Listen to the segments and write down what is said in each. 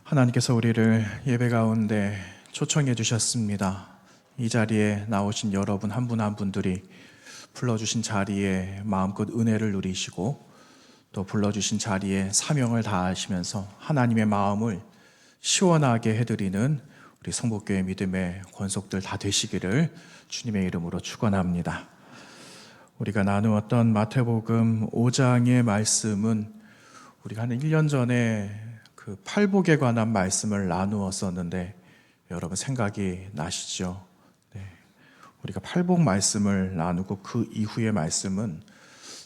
하나님께서 우리를 예배 가운데 초청해 주셨습니다. 이 자리에 나오신 여러분 한 분 한 분들이 불러주신 자리에 마음껏 은혜를 누리시고 또 불러주신 자리에 사명을 다하시면서 하나님의 마음을 시원하게 해드리는 우리 성복교회 믿음의 권속들 다 되시기를 주님의 이름으로 축원합니다. 우리가 나누었던 마태복음 5장의 말씀은 우리가 한 1년 전에 그 팔복에 관한 말씀을 나누었었는데 여러분 생각이 나시죠? 네. 우리가 팔복 말씀을 나누고 그 이후의 말씀은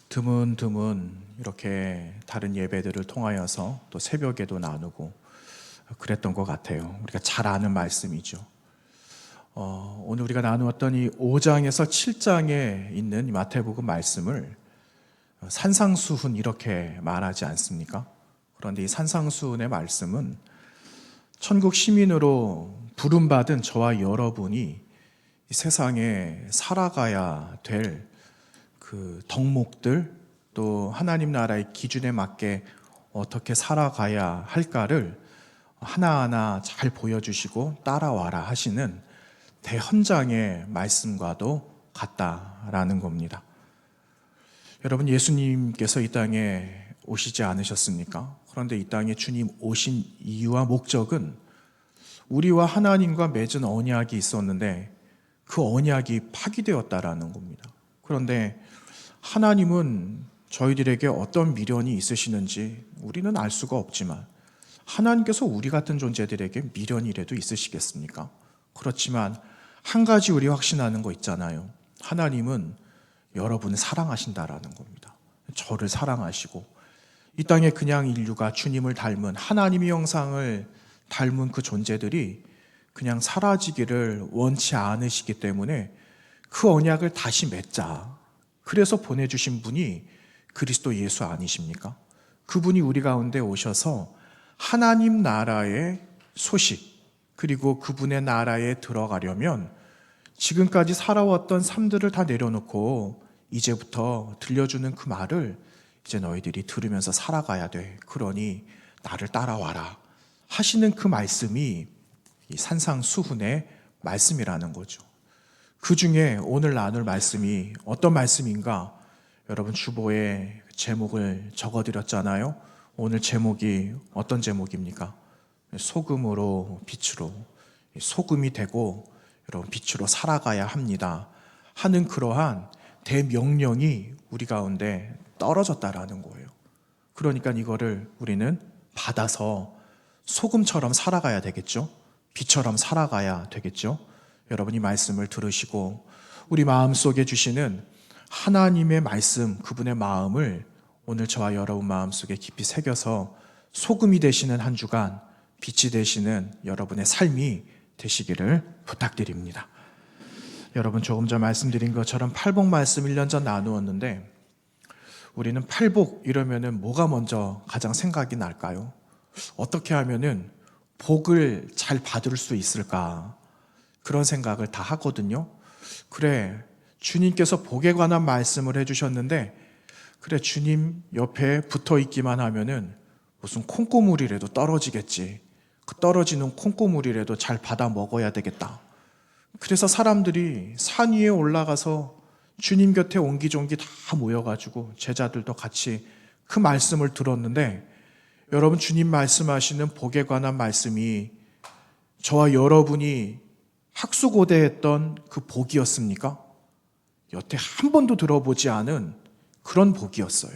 드문드문 이렇게 다른 예배들을 통하여서 또 새벽에도 나누고 그랬던 것 같아요. 우리가 잘 아는 말씀이죠. 오늘 우리가 나누었던 이 5장에서 7장에 있는 이 마태복음 말씀을 산상수훈 이렇게 말하지 않습니까? 그런데 이 산상수훈의 말씀은 천국 시민으로 부름받은 저와 여러분이 이 세상에 살아가야 될 그 덕목들, 또 하나님 나라의 기준에 맞게 어떻게 살아가야 할까를 하나하나 잘 보여주시고 따라와라 하시는 대헌장의 말씀과도 같다라는 겁니다. 여러분, 예수님께서 이 땅에 오시지 않으셨습니까? 그런데 이 땅에 주님 오신 이유와 목적은 우리와 하나님과 맺은 언약이 있었는데 그 언약이 파기되었다라는 겁니다. 그런데 하나님은 저희들에게 어떤 미련이 있으시는지 우리는 알 수가 없지만 하나님께서 우리 같은 존재들에게 미련이라도 있으시겠습니까? 그렇지만 한 가지 우리 확신하는 거 있잖아요. 하나님은 여러분을 사랑하신다라는 겁니다. 저를 사랑하시고 이 땅에 그냥 인류가 주님을 닮은 하나님의 형상을 닮은 그 존재들이 그냥 사라지기를 원치 않으시기 때문에 그 언약을 다시 맺자. 그래서 보내주신 분이 그리스도 예수 아니십니까? 그분이 우리 가운데 오셔서 하나님 나라의 소식 그리고 그분의 나라에 들어가려면 지금까지 살아왔던 삶들을 다 내려놓고 이제부터 들려주는 그 말을 이제 너희들이 들으면서 살아가야 돼. 그러니 나를 따라와라 하시는 그 말씀이 이 산상수훈의 말씀이라는 거죠. 그 중에 오늘 나눌 말씀이 어떤 말씀인가? 여러분 주보에 제목을 적어드렸잖아요. 오늘 제목이 어떤 제목입니까? 소금으로 빛으로, 소금이 되고 여러분 빛으로 살아가야 합니다 하는 그러한 대명령이 우리 가운데 떨어졌다라는 거예요. 그러니까 이거를 우리는 받아서 소금처럼 살아가야 되겠죠? 빛처럼 살아가야 되겠죠? 여러분이 말씀을 들으시고 우리 마음속에 주시는 하나님의 말씀, 그분의 마음을 오늘 저와 여러분 마음속에 깊이 새겨서 소금이 되시는 한 주간, 빛이 되시는 여러분의 삶이 되시기를 부탁드립니다. 여러분 조금 전 말씀드린 것처럼 팔복 말씀 1년 전 나누었는데 우리는 팔복 이러면은 뭐가 먼저 가장 생각이 날까요? 어떻게 하면은 복을 잘 받을 수 있을까? 그런 생각을 다 하거든요. 그래, 주님께서 복에 관한 말씀을 해주셨는데 그래, 주님 옆에 붙어 있기만 하면은 무슨 콩고물이라도 떨어지겠지. 그 떨어지는 콩고물이라도 잘 받아 먹어야 되겠다. 그래서 사람들이 산 위에 올라가서 주님 곁에 옹기종기 다 모여가지고 제자들도 같이 그 말씀을 들었는데 여러분 주님 말씀하시는 복에 관한 말씀이 저와 여러분이 학수고대했던 그 복이었습니까? 여태 한 번도 들어보지 않은 그런 복이었어요.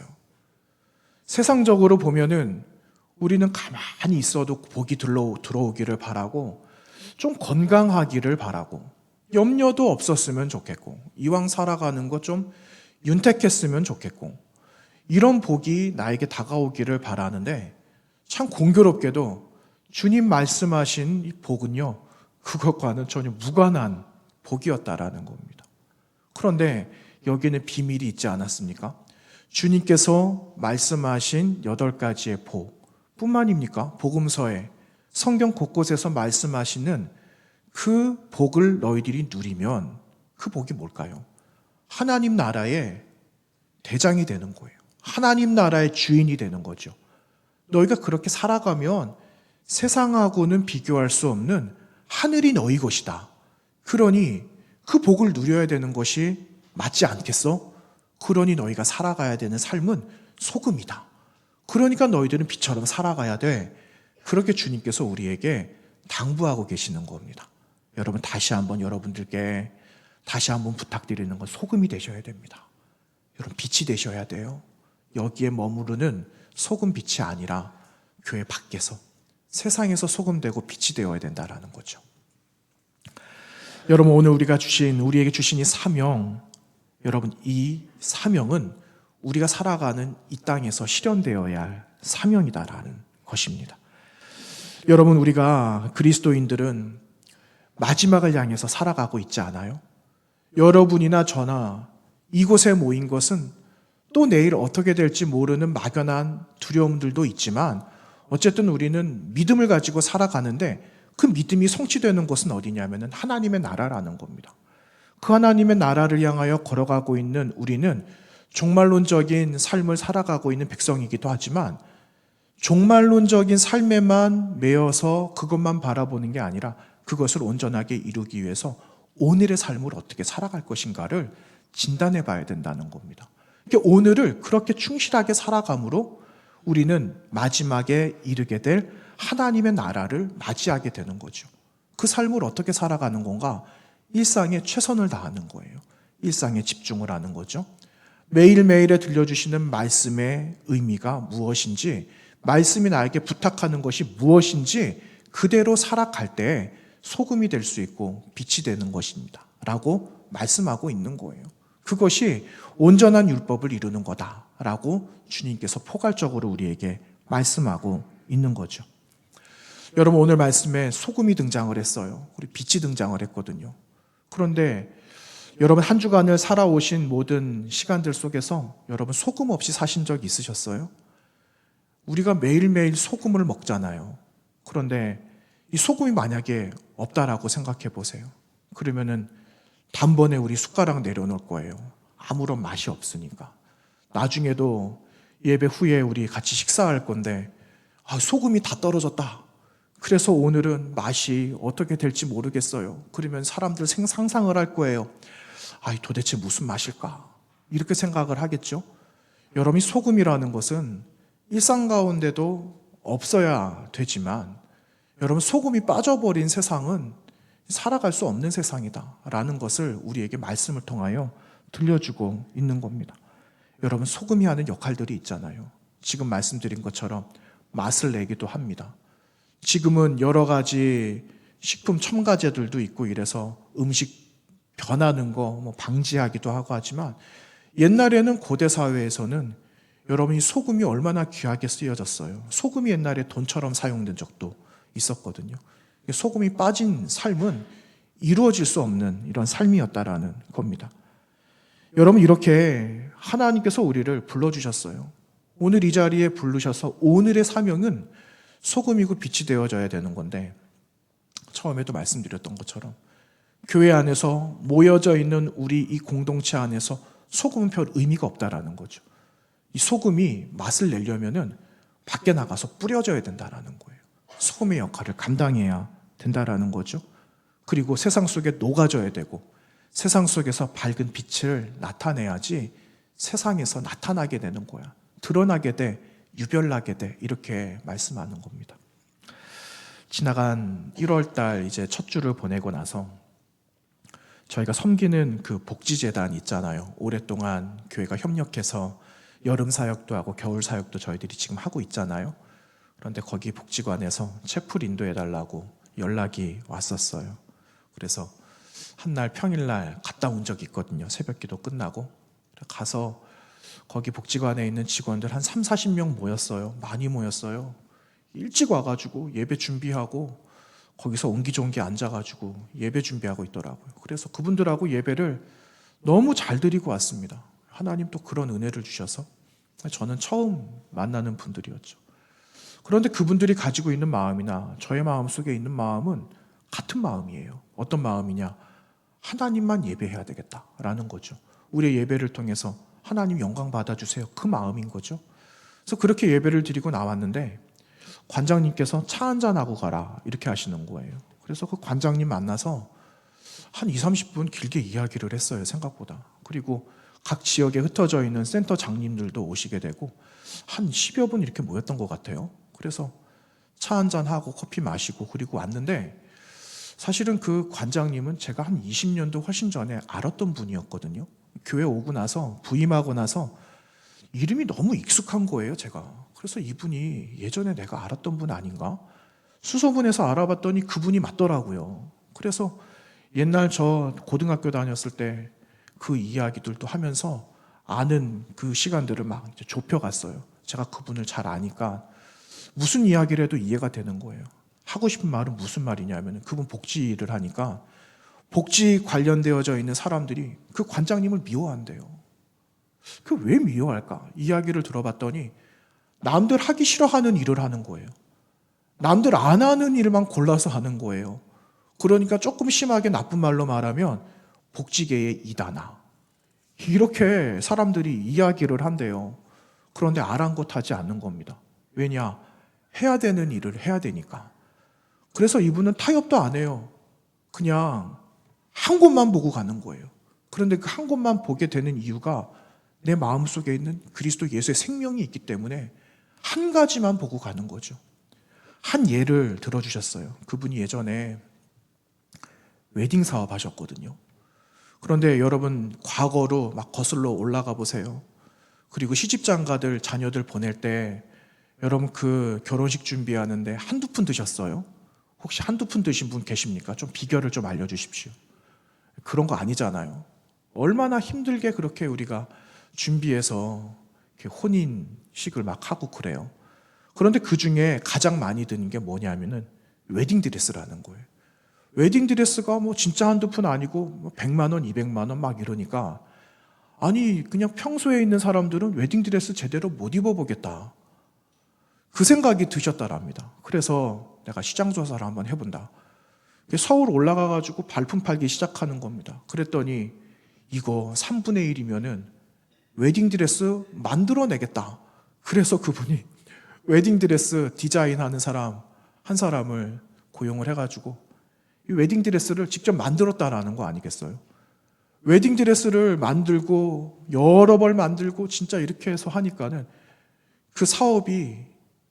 세상적으로 보면은 우리는 가만히 있어도 복이 들어오기를 바라고 좀 건강하기를 바라고 염려도 없었으면 좋겠고 이왕 살아가는 거 좀 윤택했으면 좋겠고 이런 복이 나에게 다가오기를 바라는데 참 공교롭게도 주님 말씀하신 이 복은요 그것과는 전혀 무관한 복이었다라는 겁니다. 그런데 여기는 비밀이 있지 않았습니까? 주님께서 말씀하신 8가지의 복 뿐만입니까? 복음서에 성경 곳곳에서 말씀하시는 그 복을 너희들이 누리면 그 복이 뭘까요? 하나님 나라의 대장이 되는 거예요. 하나님 나라의 주인이 되는 거죠. 너희가 그렇게 살아가면 세상하고는 비교할 수 없는 하늘이 너희 것이다. 그러니 그 복을 누려야 되는 것이 맞지 않겠어? 그러니 너희가 살아가야 되는 삶은 소금이다. 그러니까 너희들은 빛처럼 살아가야 돼. 그렇게 주님께서 우리에게 당부하고 계시는 겁니다. 여러분, 다시 한번 여러분들께 다시 한번 부탁드리는 건 소금이 되셔야 됩니다. 여러분, 빛이 되셔야 돼요. 여기에 머무르는 소금 빛이 아니라 교회 밖에서, 세상에서 소금 되고 빛이 되어야 된다는 거죠. 여러분, 오늘 우리에게 주신 이 사명, 여러분, 이 사명은 우리가 살아가는 이 땅에서 실현되어야 할 사명이다라는 것입니다. 여러분, 우리가 그리스도인들은 마지막을 향해서 살아가고 있지 않아요? 여러분이나 저나 이곳에 모인 것은 또 내일 어떻게 될지 모르는 막연한 두려움들도 있지만 어쨌든 우리는 믿음을 가지고 살아가는데 그 믿음이 성취되는 곳은 어디냐면 하나님의 나라라는 겁니다. 그 하나님의 나라를 향하여 걸어가고 있는 우리는 종말론적인 삶을 살아가고 있는 백성이기도 하지만 종말론적인 삶에만 매여서 그것만 바라보는 게 아니라 그것을 온전하게 이루기 위해서 오늘의 삶을 어떻게 살아갈 것인가를 진단해 봐야 된다는 겁니다. 오늘을 그렇게 충실하게 살아감으로 우리는 마지막에 이르게 될 하나님의 나라를 맞이하게 되는 거죠. 그 삶을 어떻게 살아가는 건가? 일상에 최선을 다하는 거예요. 일상에 집중을 하는 거죠. 매일매일에 들려주시는 말씀의 의미가 무엇인지, 말씀이 나에게 부탁하는 것이 무엇인지 그대로 살아갈 때 소금이 될 수 있고 빛이 되는 것입니다. 라고 말씀하고 있는 거예요. 그것이 온전한 율법을 이루는 거다라고 주님께서 포괄적으로 우리에게 말씀하고 있는 거죠. 여러분, 오늘 말씀에 소금이 등장을 했어요. 우리 빛이 등장을 했거든요. 그런데 여러분, 한 주간을 살아오신 모든 시간들 속에서 여러분 소금 없이 사신 적 있으셨어요? 우리가 매일매일 소금을 먹잖아요. 그런데 이 소금이 만약에 없다라고 생각해 보세요. 그러면은 단번에 우리 숟가락 내려놓을 거예요. 아무런 맛이 없으니까. 나중에도 예배 후에 우리 같이 식사할 건데 소금이 다 떨어졌다. 그래서 오늘은 맛이 어떻게 될지 모르겠어요. 그러면 사람들 상상을 할 거예요. 도대체 무슨 맛일까? 이렇게 생각을 하겠죠. 여러분이 소금이라는 것은 일상 가운데도 없어야 되지만 여러분, 소금이 빠져버린 세상은 살아갈 수 없는 세상이다라는 것을 우리에게 말씀을 통하여 들려주고 있는 겁니다. 여러분, 소금이 하는 역할들이 있잖아요. 지금 말씀드린 것처럼 맛을 내기도 합니다. 지금은 여러 가지 식품 첨가제들도 있고 이래서 음식 변하는 거 방지하기도 하고 하지만 옛날에는 고대 사회에서는 여러분이 소금이 얼마나 귀하게 쓰여졌어요. 소금이 옛날에 돈처럼 사용된 적도 있었거든요. 소금이 빠진 삶은 이루어질 수 없는 이런 삶이었다라는 겁니다. 여러분, 이렇게 하나님께서 우리를 불러주셨어요. 오늘 이 자리에 부르셔서 오늘의 사명은 소금이고 빛이 되어져야 되는 건데 처음에도 말씀드렸던 것처럼 교회 안에서 모여져 있는 우리 이 공동체 안에서 소금은 별 의미가 없다라는 거죠. 이 소금이 맛을 내려면은 밖에 나가서 뿌려져야 된다라는 거예요. 소금의 역할을 감당해야 된다라는 거죠. 그리고 세상 속에 녹아져야 되고 세상 속에서 밝은 빛을 나타내야지 세상에서 나타나게 되는 거야. 드러나게 돼, 유별나게 돼, 이렇게 말씀하는 겁니다. 지나간 1월달 이제 첫 주를 보내고 나서 저희가 섬기는 그 복지재단 있잖아요. 오랫동안 교회가 협력해서 여름 사역도 하고 겨울 사역도 저희들이 지금 하고 있잖아요. 그런데 거기 복지관에서 채플 인도해달라고 연락이 왔었어요. 그래서 한날 평일날 갔다 온 적이 있거든요. 새벽기도 끝나고 가서 거기 복지관에 있는 직원들 한 30-40명 모였어요. 많이 모였어요. 일찍 와가지고 예배 준비하고 거기서 옹기종기 앉아가지고 예배 준비하고 있더라고요. 그래서 그분들하고 예배를 너무 잘 드리고 왔습니다. 하나님 또 그런 은혜를 주셔서 저는 처음 만나는 분들이었죠. 그런데 그분들이 가지고 있는 마음이나 저의 마음 속에 있는 마음은 같은 마음이에요. 어떤 마음이냐? 하나님만 예배해야 되겠다라는 거죠. 우리의 예배를 통해서 하나님 영광 받아주세요. 그 마음인 거죠. 그래서 그렇게 예배를 드리고 나왔는데 관장님께서 차 한잔하고 가라 이렇게 하시는 거예요. 그래서 그 관장님 만나서 한 2, 30분 길게 이야기를 했어요. 생각보다. 그리고 각 지역에 흩어져 있는 센터 장님들도 오시게 되고 한 10여 분 이렇게 모였던 것 같아요. 그래서 차 한잔하고 커피 마시고 그리고 왔는데 사실은 그 관장님은 제가 한 20년도 훨씬 전에 알았던 분이었거든요. 교회 오고 나서 부임하고 나서 이름이 너무 익숙한 거예요, 제가. 그래서 이분이 예전에 내가 알았던 분 아닌가? 수소문해서 알아봤더니 그분이 맞더라고요. 그래서 옛날 저 고등학교 다녔을 때 그 이야기들도 하면서 아는 그 시간들을 막 이제 좁혀갔어요. 제가 그분을 잘 아니까 무슨 이야기를 해도 이해가 되는 거예요. 하고 싶은 말은 무슨 말이냐면 그분 복지를 하니까 복지 관련되어져 있는 사람들이 그 관장님을 미워한대요. 그 왜 미워할까? 이야기를 들어봤더니 남들 하기 싫어하는 일을 하는 거예요. 남들 안 하는 일만 골라서 하는 거예요. 그러니까 조금 심하게 나쁜 말로 말하면 복지계의 이단아. 이렇게 사람들이 이야기를 한대요. 그런데 아랑곳하지 않는 겁니다. 왜냐? 해야 되는 일을 해야 되니까. 그래서 이분은 타협도 안 해요. 그냥 한 곳만 보고 가는 거예요. 그런데 그 한 곳만 보게 되는 이유가 내 마음속에 있는 그리스도 예수의 생명이 있기 때문에 한 가지만 보고 가는 거죠. 한 예를 들어주셨어요. 그분이 예전에 웨딩 사업 하셨거든요. 그런데 여러분 과거로 막 거슬러 올라가 보세요. 그리고 시집장가들 자녀들 보낼 때 여러분 그 결혼식 준비하는데 한두 푼 드셨어요? 혹시 한두 푼 드신 분 계십니까? 좀 비결을 좀 알려주십시오. 그런 거 아니잖아요. 얼마나 힘들게 그렇게 우리가 준비해서 이렇게 혼인식을 막 하고 그래요. 그런데 그 중에 가장 많이 드는 게 뭐냐면은 웨딩드레스라는 거예요. 웨딩드레스가 뭐 진짜 한두 푼 아니고 100만 원, 200만 원 막 이러니까 아니 그냥 평소에 있는 사람들은 웨딩드레스 제대로 못 입어보겠다. 그 생각이 드셨다랍니다. 그래서 내가 시장조사를 한번 해본다. 서울 올라가가지고 발품 팔기 시작하는 겁니다. 그랬더니 이거 3분의 1이면은 웨딩드레스 만들어내겠다. 그래서 그분이 웨딩드레스 디자인하는 사람 한 사람을 고용을 해가지고 이 웨딩드레스를 직접 만들었다라는 거 아니겠어요? 웨딩드레스를 만들고 여러 벌 만들고 진짜 이렇게 해서 하니까는 그 사업이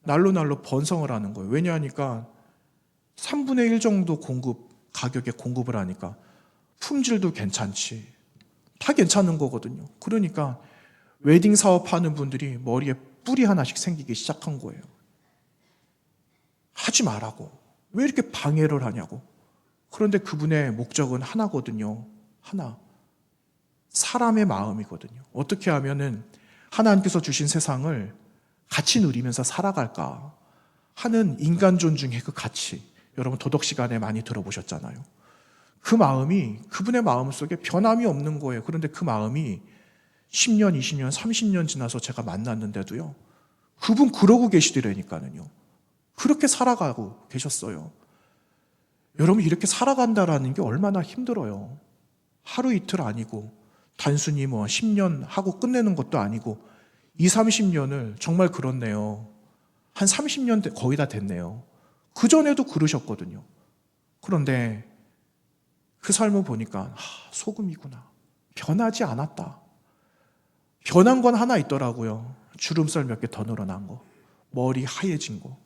날로 번성을 하는 거예요. 왜냐하니까 3분의 1 정도 가격에 공급을 하니까 품질도 괜찮지. 다 괜찮은 거거든요. 그러니까 웨딩 사업하는 분들이 머리에 뿔이 하나씩 생기기 시작한 거예요. 하지 말라고. 왜 이렇게 방해를 하냐고. 그런데 그분의 목적은 하나거든요. 하나. 사람의 마음이거든요. 어떻게 하면은 하나님께서 주신 세상을 같이 누리면서 살아갈까 하는 인간 존중의 그 가치. 여러분 도덕 시간에 많이 들어보셨잖아요. 그 마음이 그분의 마음 속에 변함이 없는 거예요. 그런데 그 마음이 10년, 20년, 30년 지나서 제가 만났는데도요. 그분 그러고 계시더라니까요. 그렇게 살아가고 계셨어요. 여러분 이렇게 살아간다라는 게 얼마나 힘들어요. 하루 이틀 아니고 단순히 뭐 10년 하고 끝내는 것도 아니고 2, 30년을 정말 그렇네요. 한 30년 거의 다 됐네요. 그전에도 그러셨거든요. 그런데 그 삶을 보니까 소금이구나. 변하지 않았다. 변한 건 하나 있더라고요. 주름살 몇 개 더 늘어난 거. 머리 하얘진 거.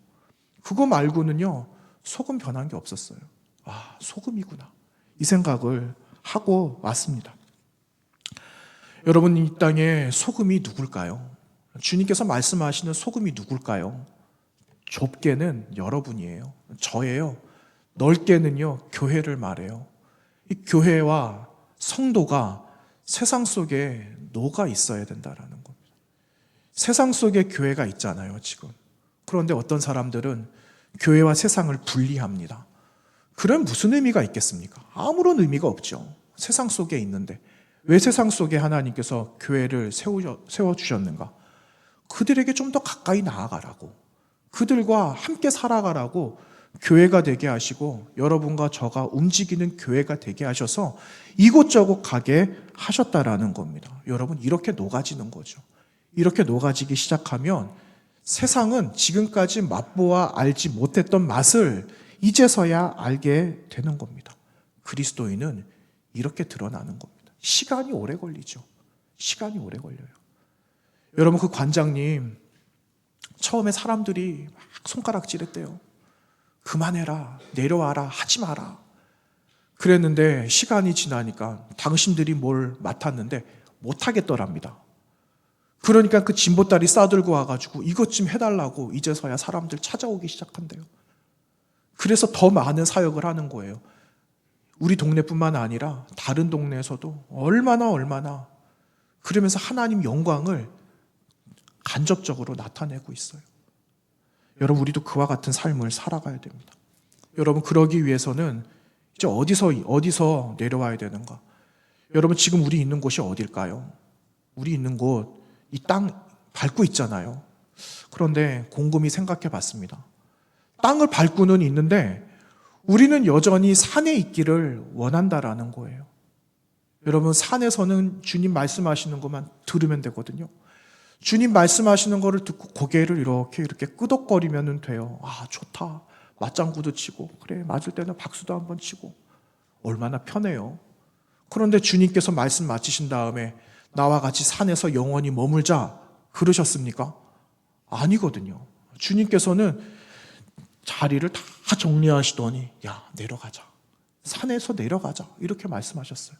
그거 말고는요. 소금 변한 게 없었어요. 소금이구나. 이 생각을 하고 왔습니다. 여러분 이 땅에 소금이 누굴까요? 주님께서 말씀하시는 소금이 누굴까요? 좁게는 여러분이에요. 저예요. 넓게는요. 교회를 말해요. 이 교회와 성도가 세상 속에 녹아 있어야 된다라는 겁니다. 세상 속에 교회가 있잖아요, 지금. 그런데 어떤 사람들은 교회와 세상을 분리합니다. 그럼 무슨 의미가 있겠습니까? 아무런 의미가 없죠. 세상 속에 있는데. 왜 세상 속에 하나님께서 교회를 세워주셨는가? 그들에게 좀 더 가까이 나아가라고. 그들과 함께 살아가라고 교회가 되게 하시고 여러분과 저가 움직이는 교회가 되게 하셔서 이곳저곳 가게 하셨다라는 겁니다. 여러분 이렇게 녹아지는 거죠. 이렇게 녹아지기 시작하면 세상은 지금까지 맛보아 알지 못했던 맛을 이제서야 알게 되는 겁니다. 그리스도인은 이렇게 드러나는 겁니다. 시간이 오래 걸리죠. 시간이 오래 걸려요. 여러분, 그 관장님 처음에 사람들이 막 손가락질했대요. 그만해라, 내려와라, 하지 마라. 그랬는데 시간이 지나니까 당신들이 뭘 맡았는데 못하겠더랍니다. 그러니까 그 진보다리 싸들고 와가지고 이것 좀 해달라고 이제서야 사람들 찾아오기 시작한대요. 그래서 더 많은 사역을 하는 거예요. 우리 동네뿐만 아니라 다른 동네에서도 얼마나 그러면서 하나님 영광을 간접적으로 나타내고 있어요. 여러분, 우리도 그와 같은 삶을 살아가야 됩니다. 여러분, 그러기 위해서는 이제 어디서 내려와야 되는가? 여러분, 지금 우리 있는 곳이 어딜까요? 우리 있는 곳, 이 땅 밟고 있잖아요. 그런데 곰곰이 생각해 봤습니다. 땅을 밟고는 있는데 우리는 여전히 산에 있기를 원한다라는 거예요. 여러분, 산에서는 주님 말씀하시는 것만 들으면 되거든요. 주님 말씀하시는 거를 듣고 고개를 이렇게 끄덕거리면 돼요. 아, 좋다. 맞장구도 치고, 그래, 맞을 때는 박수도 한번 치고. 얼마나 편해요. 그런데 주님께서 말씀 마치신 다음에 나와 같이 산에서 영원히 머물자 그러셨습니까? 아니거든요. 주님께서는 자리를 다 정리하시더니 야, 내려가자. 산에서 내려가자. 이렇게 말씀하셨어요.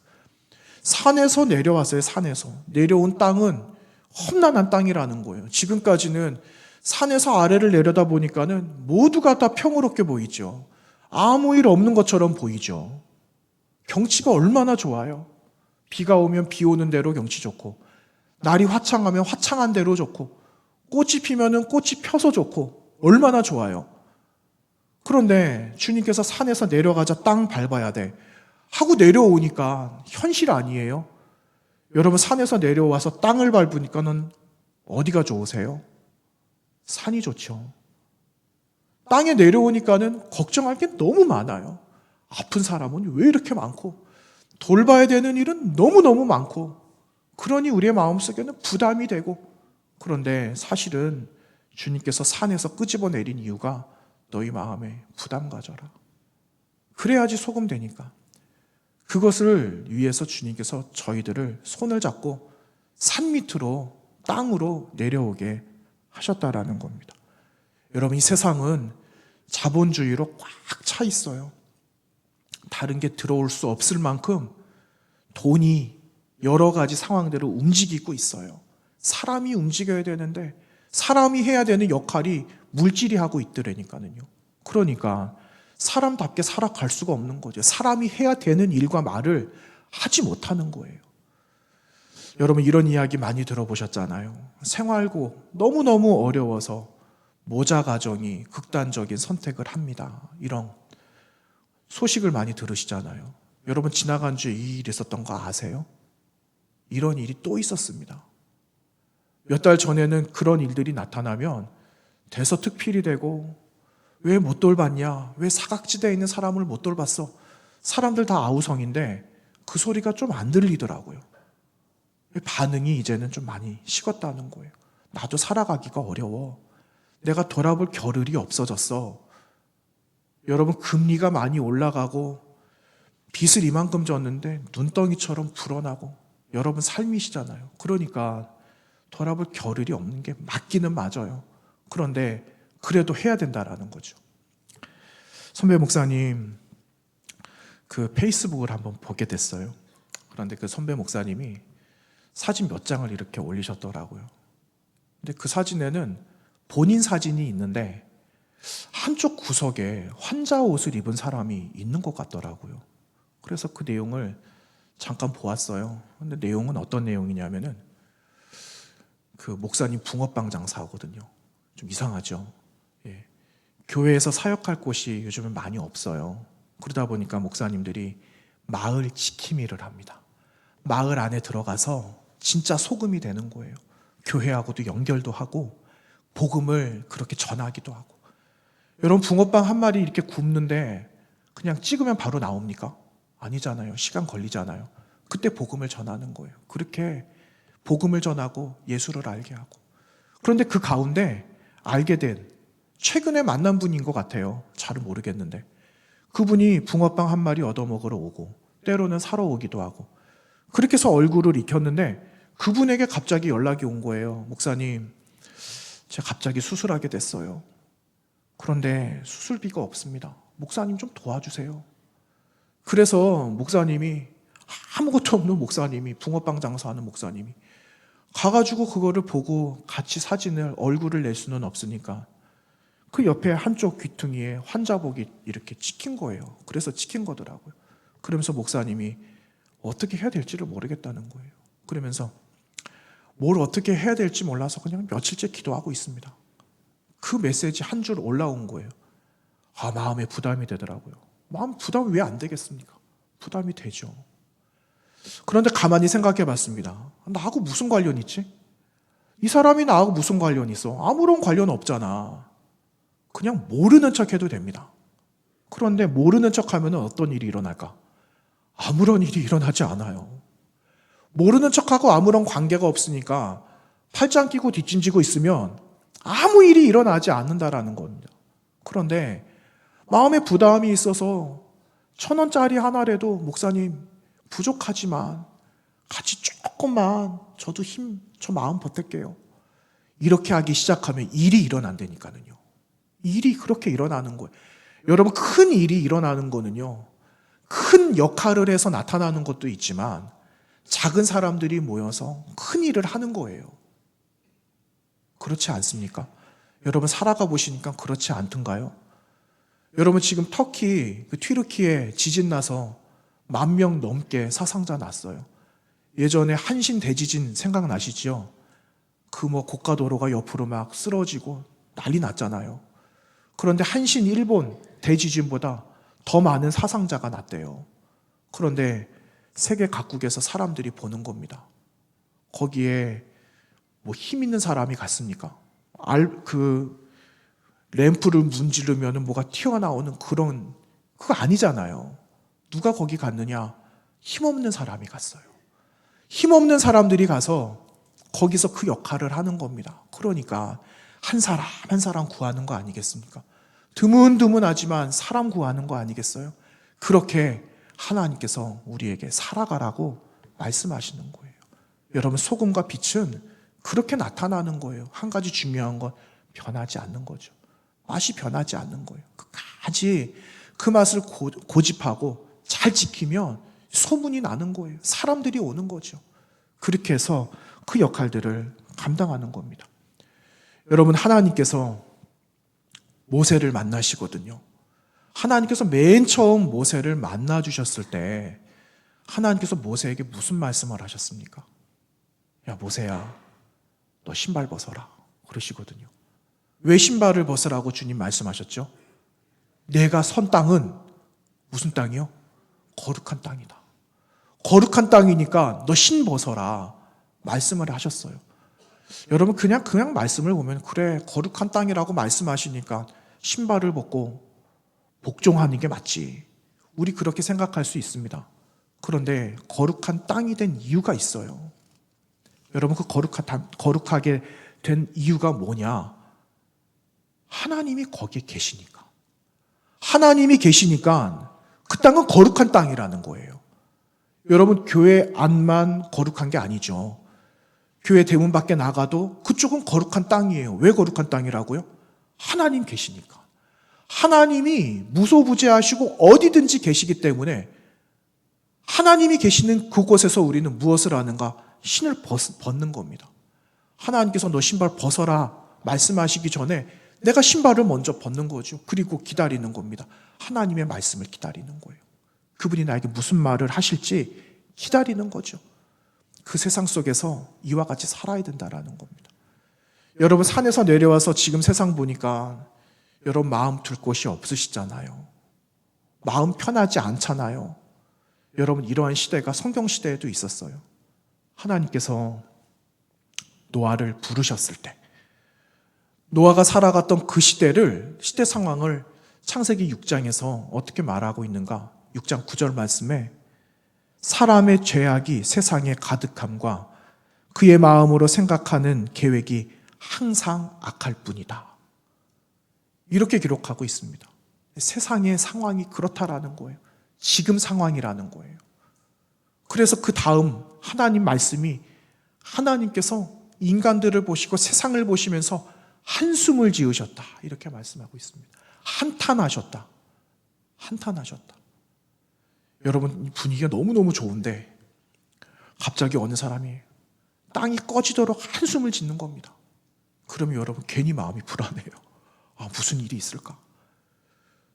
산에서 내려왔어요. 산에서. 내려온 땅은 험난한 땅이라는 거예요. 지금까지는 산에서 아래를 내려다 보니까는 모두가 다 평화롭게 보이죠. 아무 일 없는 것처럼 보이죠. 경치가 얼마나 좋아요. 비가 오면 비 오는 대로 경치 좋고, 날이 화창하면 화창한 대로 좋고, 꽃이 피면은 꽃이 펴서 좋고, 얼마나 좋아요. 그런데 주님께서 산에서 내려가자, 땅 밟아야 돼 하고 내려오니까 현실 아니에요? 여러분, 산에서 내려와서 땅을 밟으니까는 어디가 좋으세요? 산이 좋죠. 땅에 내려오니까는 걱정할 게 너무 많아요. 아픈 사람은 왜 이렇게 많고, 돌봐야 되는 일은 너무너무 많고, 그러니 우리의 마음속에는 부담이 되고, 그런데 사실은 주님께서 산에서 끄집어 내린 이유가 너희 마음에 부담 가져라. 그래야지 소금 되니까. 그것을 위해서 주님께서 저희들을 손을 잡고 산 밑으로, 땅으로 내려오게 하셨다라는 겁니다. 여러분, 이 세상은 자본주의로 꽉 차 있어요. 다른 게 들어올 수 없을 만큼 돈이 여러 가지 상황대로 움직이고 있어요. 사람이 움직여야 되는데 사람이 해야 되는 역할이 물질이 하고 있더라니까요. 그러니까 사람답게 살아갈 수가 없는 거죠. 사람이 해야 되는 일과 말을 하지 못하는 거예요. 여러분, 이런 이야기 많이 들어보셨잖아요. 생활고 너무너무 어려워서 모자 가정이 극단적인 선택을 합니다. 이런 소식을 많이 들으시잖아요. 여러분, 지나간 주에 이 일이 있었던 거 아세요? 이런 일이 또 있었습니다. 몇 달 전에는 그런 일들이 나타나면 대서특필이 되고, 왜 못 돌봤냐? 왜 사각지대에 있는 사람을 못 돌봤어? 사람들 다 아우성인데 그 소리가 좀 안 들리더라고요. 반응이 이제는 좀 많이 식었다는 거예요. 나도 살아가기가 어려워. 내가 돌아볼 겨를이 없어졌어. 여러분, 금리가 많이 올라가고 빚을 이만큼 졌는데 눈덩이처럼 불어나고, 여러분 삶이시잖아요. 그러니까 돌아볼 겨를이 없는 게 맞기는 맞아요. 그런데 그래도 해야 된다라는 거죠. 선배 목사님 그 페이스북을 한번 보게 됐어요. 그런데 그 선배 목사님이 사진 몇 장을 이렇게 올리셨더라고요. 근데 그 사진에는 본인 사진이 있는데 한쪽 구석에 환자 옷을 입은 사람이 있는 것 같더라고요. 그래서 그 내용을 잠깐 보았어요. 근데 내용은 어떤 내용이냐면은 그 목사님 붕어빵 장사하거든요. 좀 이상하죠. 예. 교회에서 사역할 곳이 요즘은 많이 없어요. 그러다 보니까 목사님들이 마을 지킴이를 합니다. 마을 안에 들어가서 진짜 소금이 되는 거예요. 교회하고도 연결도 하고 복음을 그렇게 전하기도 하고. 여러분, 붕어빵 한 마리 이렇게 굽는데 그냥 찍으면 바로 나옵니까? 아니잖아요. 시간 걸리잖아요. 그때 복음을 전하는 거예요. 그렇게 복음을 전하고 예수를 알게 하고. 그런데 그 가운데 알게 된 최근에 만난 분인 것 같아요. 잘은 모르겠는데 그분이 붕어빵 한 마리 얻어먹으러 오고 때로는 사러 오기도 하고 그렇게 해서 얼굴을 익혔는데 그분에게 갑자기 연락이 온 거예요. 목사님, 제가 갑자기 수술하게 됐어요. 그런데 수술비가 없습니다. 목사님 좀 도와주세요. 그래서 목사님이, 아무것도 없는 목사님이, 붕어빵 장사하는 목사님이 가가지고 그거를 보고 같이 사진을, 얼굴을 낼 수는 없으니까 그 옆에 한쪽 귀퉁이에 환자복이 이렇게 찍힌 거예요. 그래서 찍힌 거더라고요. 그러면서 목사님이 어떻게 해야 될지를 모르겠다는 거예요. 그러면서 뭘 어떻게 해야 될지 몰라서 그냥 며칠째 기도하고 있습니다. 그 메시지 한 줄 올라온 거예요. 마음에 부담이 되더라고요. 마음 부담이 왜 안 되겠습니까? 부담이 되죠. 그런데 가만히 생각해 봤습니다. 나하고 무슨 관련이 있지? 이 사람이 나하고 무슨 관련이 있어? 아무런 관련 없잖아. 그냥 모르는 척 해도 됩니다. 그런데 모르는 척 하면 어떤 일이 일어날까? 아무런 일이 일어나지 않아요. 모르는 척하고 아무런 관계가 없으니까 팔짱 끼고 뒷짐지고 있으면 아무 일이 일어나지 않는다라는 겁니다. 그런데 마음에 부담이 있어서 1,000원짜리 하나라도 목사님 부족하지만 같이 조금만 저도 저 마음 보탤게요. 이렇게 하기 시작하면 일이 일어난다니까요. 일이 그렇게 일어나는 거예요. 여러분, 큰 일이 일어나는 거는요, 큰 역할을 해서 나타나는 것도 있지만 작은 사람들이 모여서 큰 일을 하는 거예요. 그렇지 않습니까? 여러분 살아가 보시니까 그렇지 않던가요? 여러분 지금 터키 튀르키예 지진 나서 10,000명 넘게 사상자 났어요. 예전에 한신 대지진 생각나시죠? 그 고가도로가 옆으로 막 쓰러지고 난리 났잖아요. 그런데 한신 일본 대지진보다 더 많은 사상자가 났대요. 그런데 세계 각국에서 사람들이 보는 겁니다. 거기에 힘 있는 사람이 갔습니까? 램프를 문지르면 뭐가 튀어나오는 그거 아니잖아요. 누가 거기 갔느냐? 힘없는 사람이 갔어요. 힘없는 사람들이 가서 거기서 그 역할을 하는 겁니다. 그러니까 한 사람 한 사람 구하는 거 아니겠습니까? 드문드문하지만 사람 구하는 거 아니겠어요? 그렇게 하나님께서 우리에게 살아가라고 말씀하시는 거예요. 여러분, 소금과 빛은 그렇게 나타나는 거예요. 한 가지 중요한 건 변하지 않는 거죠. 맛이 변하지 않는 거예요. 끝까지 그 맛을 고집하고 잘 지키면 소문이 나는 거예요. 사람들이 오는 거죠. 그렇게 해서 그 역할들을 감당하는 겁니다. 여러분, 하나님께서 모세를 만나시거든요. 하나님께서 맨 처음 모세를 만나 주셨을 때 하나님께서 모세에게 무슨 말씀을 하셨습니까? 야, 모세야, 너 신발 벗어라 그러시거든요. 왜 신발을 벗으라고 주님 말씀하셨죠? 내가 선 땅은 무슨 땅이요? 거룩한 땅이다. 거룩한 땅이니까 너 신 벗어라 말씀을 하셨어요. 여러분, 그냥 말씀을 보면 그래, 거룩한 땅이라고 말씀하시니까 신발을 벗고 복종하는 게 맞지, 우리 그렇게 생각할 수 있습니다. 그런데 거룩한 땅이 된 이유가 있어요. 여러분, 그 거룩하게 된 이유가 뭐냐? 하나님이 거기에 계시니까. 하나님이 계시니까 그 땅은 거룩한 땅이라는 거예요. 여러분, 교회 안만 거룩한 게 아니죠. 교회 대문 밖에 나가도 그쪽은 거룩한 땅이에요. 왜 거룩한 땅이라고요? 하나님 계시니까. 하나님이 무소부재하시고 어디든지 계시기 때문에 하나님이 계시는 그곳에서 우리는 무엇을 하는가? 신을 벗는 겁니다. 하나님께서 너 신발 벗어라 말씀하시기 전에 내가 신발을 먼저 벗는 거죠. 그리고 기다리는 겁니다. 하나님의 말씀을 기다리는 거예요. 그분이 나에게 무슨 말을 하실지 기다리는 거죠. 그 세상 속에서 이와 같이 살아야 된다는 겁니다. 여러분, 산에서 내려와서 지금 세상 보니까 여러분 마음 둘 곳이 없으시잖아요. 마음 편하지 않잖아요. 여러분, 이러한 시대가 성경시대에도 있었어요. 하나님께서 노아를 부르셨을 때 노아가 살아갔던 그 시대 상황을 창세기 6장에서 어떻게 말하고 있는가? 6장 9절 말씀에 사람의 죄악이 세상에 가득함과 그의 마음으로 생각하는 계획이 항상 악할 뿐이다 이렇게 기록하고 있습니다. 세상의 상황이 그렇다라는 거예요. 지금 상황이라는 거예요. 그래서 그 다음 하나님 말씀이 하나님께서 인간들을 보시고 세상을 보시면서 한숨을 지으셨다. 이렇게 말씀하고 있습니다. 한탄하셨다. 한탄하셨다. 여러분, 분위기가 너무너무 좋은데 갑자기 어느 사람이 땅이 꺼지도록 한숨을 짓는 겁니다. 그러면 여러분 괜히 마음이 불안해요. 무슨 일이 있을까?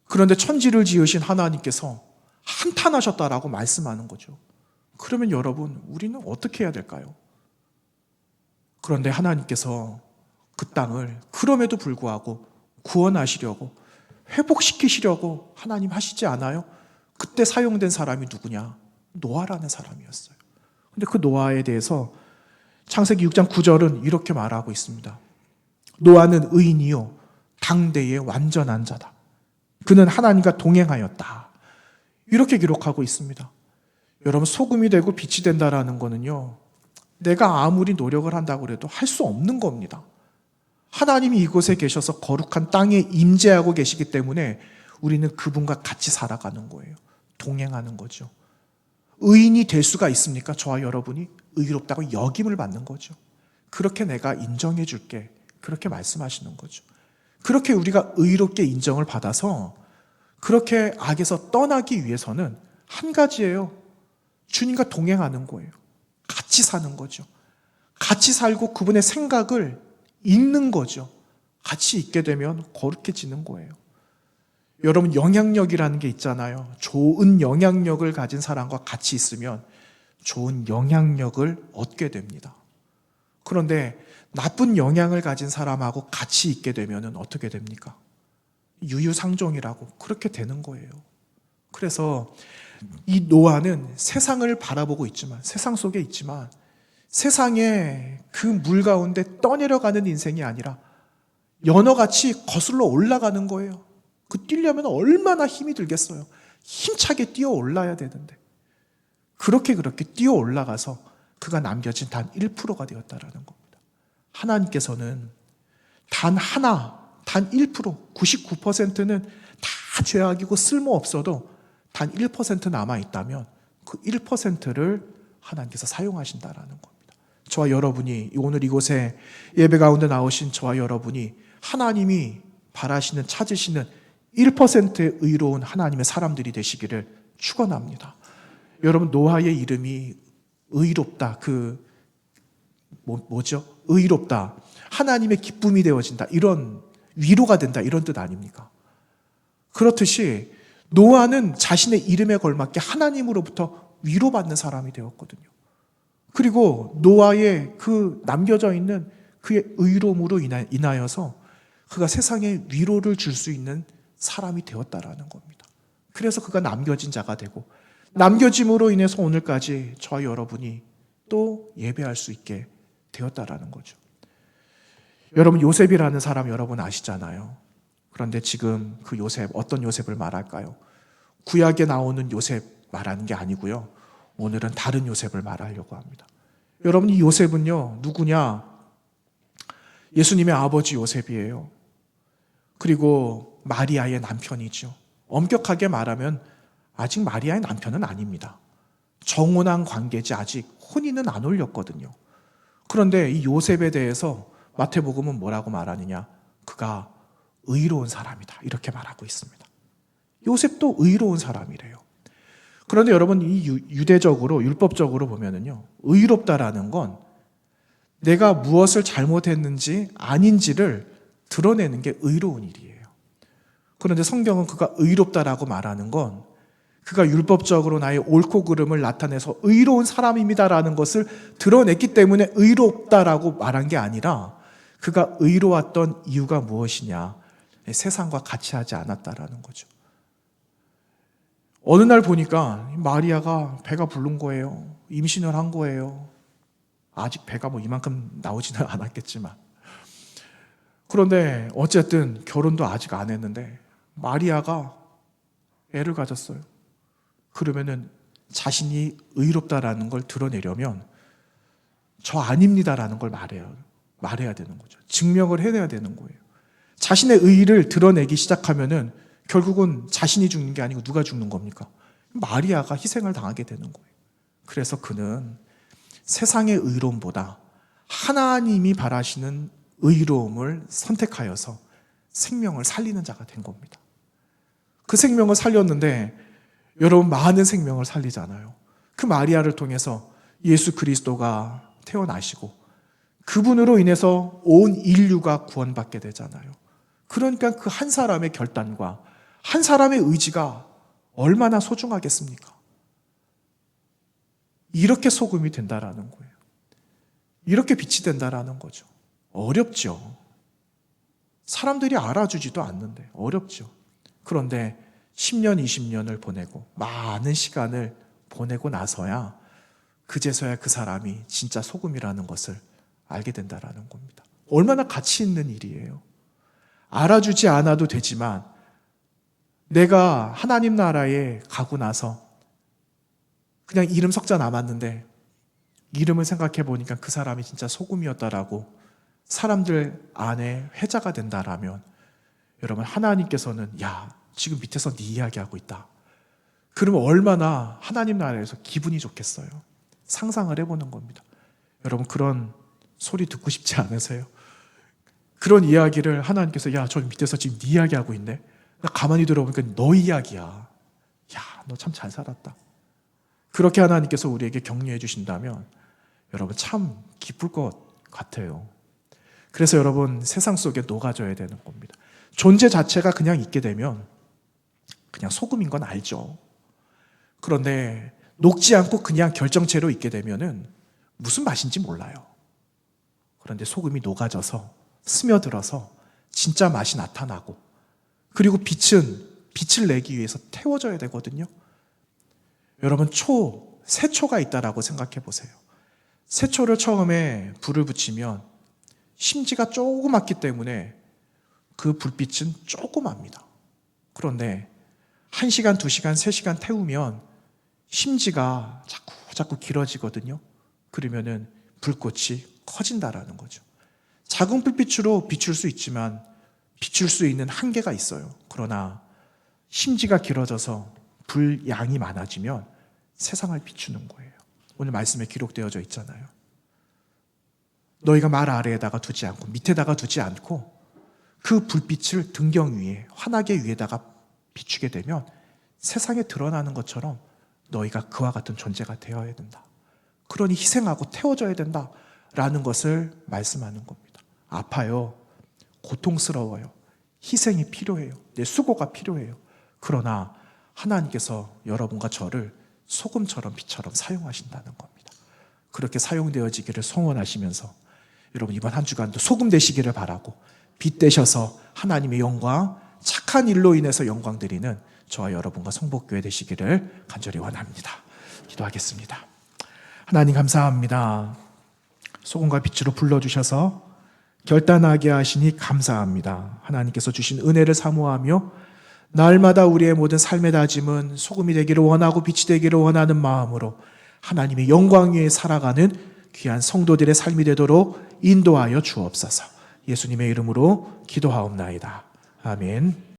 그런데 천지를 지으신 하나님께서 한탄하셨다라고 말씀하는 거죠. 그러면 여러분, 우리는 어떻게 해야 될까요? 그런데 하나님께서 그 땅을 그럼에도 불구하고 구원하시려고, 회복시키시려고 하나님 하시지 않아요? 그때 사용된 사람이 누구냐? 노아라는 사람이었어요. 근데 그 노아에 대해서 창세기 6장 9절은 이렇게 말하고 있습니다. 노아는 의인이요 당대의 완전한 자다. 그는 하나님과 동행하였다. 이렇게 기록하고 있습니다. 여러분, 소금이 되고 빛이 된다라는 거는요, 내가 아무리 노력을 한다고 해도 할 수 없는 겁니다. 하나님이 이곳에 계셔서 거룩한 땅에 임재하고 계시기 때문에 우리는 그분과 같이 살아가는 거예요. 동행하는 거죠. 의인이 될 수가 있습니까? 저와 여러분이 의롭다고 여김을 받는 거죠. 그렇게 내가 인정해 줄게. 그렇게 말씀하시는 거죠. 그렇게 우리가 의롭게 인정을 받아서 그렇게 악에서 떠나기 위해서는 한 가지예요. 주님과 동행하는 거예요. 같이 사는 거죠. 같이 살고 그분의 생각을 읽는 거죠. 같이 있게 되면 거룩해지는 거예요. 여러분, 영향력이라는 게 있잖아요. 좋은 영향력을 가진 사람과 같이 있으면 좋은 영향력을 얻게 됩니다. 그런데 나쁜 영향을 가진 사람하고 같이 있게 되면 어떻게 됩니까? 유유상종이라고 그렇게 되는 거예요. 그래서 이 노아는 세상을 바라보고 있지만, 세상 속에 있지만 세상에 그 물 가운데 떠내려가는 인생이 아니라 연어같이 거슬러 올라가는 거예요. 그 뛰려면 얼마나 힘이 들겠어요. 힘차게 뛰어 올라야 되는데 그렇게 뛰어 올라가서 그가 남겨진 단 1%가 되었다라는 겁니다. 하나님께서는 단 하나, 단 1%, 99%는 다 죄악이고 쓸모없어도 단 1% 남아있다면 그 1%를 하나님께서 사용하신다라는 겁니다. 저와 여러분이 오늘 이곳에 예배 가운데 나오신 저와 여러분이 하나님이 바라시는, 찾으시는 1%의 의로운 하나님의 사람들이 되시기를 축원합니다. 여러분, 노아의 이름이 의롭다, 뭐죠? 의롭다, 하나님의 기쁨이 되어진다, 이런 위로가 된다, 이런 뜻 아닙니까? 그렇듯이 노아는 자신의 이름에 걸맞게 하나님으로부터 위로받는 사람이 되었거든요. 그리고 노아의 그 남겨져 있는 그의 의로움으로 인하여서 그가 세상에 위로를 줄 수 있는 사람이 되었다라는 겁니다. 그래서 그가 남겨진 자가 되고, 남겨짐으로 인해서 오늘까지 저와 여러분이 또 예배할 수 있게 되었다라는 거죠. 여러분, 요셉이라는 사람 여러분 아시잖아요. 그런데 지금 그 요셉, 어떤 요셉을 말할까요? 구약에 나오는 요셉 말하는 게 아니고요. 오늘은 다른 요셉을 말하려고 합니다. 여러분, 이 요셉은요, 누구냐? 예수님의 아버지 요셉이에요. 그리고 마리아의 남편이죠. 엄격하게 말하면 아직 마리아의 남편은 아닙니다. 정혼한 관계지 아직 혼인은 안 올렸거든요. 그런데 이 요셉에 대해서 마태복음은 뭐라고 말하느냐? 그가 의로운 사람이다, 이렇게 말하고 있습니다. 요셉도 의로운 사람이래요. 그런데 여러분, 이 유대적으로, 율법적으로 보면은요, 의롭다라는 건 내가 무엇을 잘못했는지 아닌지를 드러내는 게 의로운 일이에요. 그런데 성경은 그가 의롭다라고 말하는 건 그가 율법적으로 나의 옳고 그름을 나타내서 의로운 사람입니다라는 것을 드러냈기 때문에 의롭다라고 말한 게 아니라 그가 의로웠던 이유가 무엇이냐? 세상과 같이 하지 않았다라는 거죠. 어느 날 보니까 마리아가 배가 부른 거예요. 임신을 한 거예요. 아직 배가 이만큼 나오지는 않았겠지만. 그런데 어쨌든 결혼도 아직 안 했는데 마리아가 애를 가졌어요. 그러면은 자신이 의롭다라는 걸 드러내려면 저 아닙니다라는 걸 말해야 되는 거죠. 증명을 해내야 되는 거예요. 자신의 의의를 드러내기 시작하면은 결국은 자신이 죽는 게 아니고 누가 죽는 겁니까? 마리아가 희생을 당하게 되는 거예요. 그래서 그는 세상의 의로움보다 하나님이 바라시는 의로움을 선택하여서 생명을 살리는 자가 된 겁니다. 그 생명을 살렸는데 여러분, 많은 생명을 살리잖아요. 그 마리아를 통해서 예수 그리스도가 태어나시고 그분으로 인해서 온 인류가 구원받게 되잖아요. 그러니까 그 한 사람의 결단과 한 사람의 의지가 얼마나 소중하겠습니까? 이렇게 소금이 된다라는 거예요. 이렇게 빛이 된다라는 거죠. 어렵죠. 사람들이 알아주지도 않는데 어렵죠. 그런데 10년, 20년을 보내고 많은 시간을 보내고 나서야 그제서야 그 사람이 진짜 소금이라는 것을 알게 된다라는 겁니다. 얼마나 가치 있는 일이에요. 알아주지 않아도 되지만 내가 하나님 나라에 가고 나서 그냥 이름 석자 남았는데 이름을 생각해 보니까 그 사람이 진짜 소금이었다라고 사람들 안에 회자가 된다라면 여러분, 하나님께서는 야, 지금 밑에서 네 이야기하고 있다. 그러면 얼마나 하나님 나라에서 기분이 좋겠어요. 상상을 해보는 겁니다. 여러분, 그런 소리 듣고 싶지 않으세요? 그런 이야기를 하나님께서 야, 저 밑에서 지금 네 이야기하고 있네. 나 가만히 들어보니까 너 이야기야. 야, 너 참 잘 살았다. 그렇게 하나님께서 우리에게 격려해 주신다면 여러분, 참 기쁠 것 같아요. 그래서 여러분, 세상 속에 녹아져야 되는 겁니다. 존재 자체가 그냥 있게 되면 그냥 소금인 건 알죠. 그런데 녹지 않고 그냥 결정체로 있게 되면은 무슨 맛인지 몰라요. 그런데 소금이 녹아져서 스며들어서 진짜 맛이 나타나고, 그리고 빛을 내기 위해서 태워져야 되거든요. 여러분, 세초가 있다라고 생각해 보세요. 세초를 처음에 불을 붙이면 심지가 조그맣기 때문에 그 불빛은 조그맣니다. 그런데 1시간, 2시간, 3시간 태우면 심지가 자꾸 길어지거든요. 그러면은 불꽃이 커진다라는 거죠. 작은 불빛으로 비출 수 있지만 비출 수 있는 한계가 있어요. 그러나 심지가 길어져서 불 양이 많아지면 세상을 비추는 거예요. 오늘 말씀에 기록되어져 있잖아요. 너희가 말 아래에다가 두지 않고 밑에다가 두지 않고 그 불빛을 등경 위에, 환하게 위에다가 비추게 되면 세상에 드러나는 것처럼 너희가 그와 같은 존재가 되어야 된다. 그러니 희생하고 태워져야 된다라는 것을 말씀하는 겁니다. 아파요. 고통스러워요. 희생이 필요해요. 내 수고가 필요해요. 그러나 하나님께서 여러분과 저를 소금처럼 빛처럼 사용하신다는 겁니다. 그렇게 사용되어지기를 소원하시면서 여러분, 이번 한 주간도 소금 되시기를 바라고 빛 되셔서 하나님의 영광, 착한 일로 인해서 영광 드리는 저와 여러분과 성복교회 되시기를 간절히 원합니다. 기도하겠습니다. 하나님, 감사합니다. 소금과 빛으로 불러주셔서 결단하게 하시니 감사합니다. 하나님께서 주신 은혜를 사모하며 날마다 우리의 모든 삶의 다짐은 소금이 되기를 원하고 빛이 되기를 원하는 마음으로 하나님의 영광 위에 살아가는 귀한 성도들의 삶이 되도록 인도하여 주옵소서. 예수님의 이름으로 기도하옵나이다. 아멘.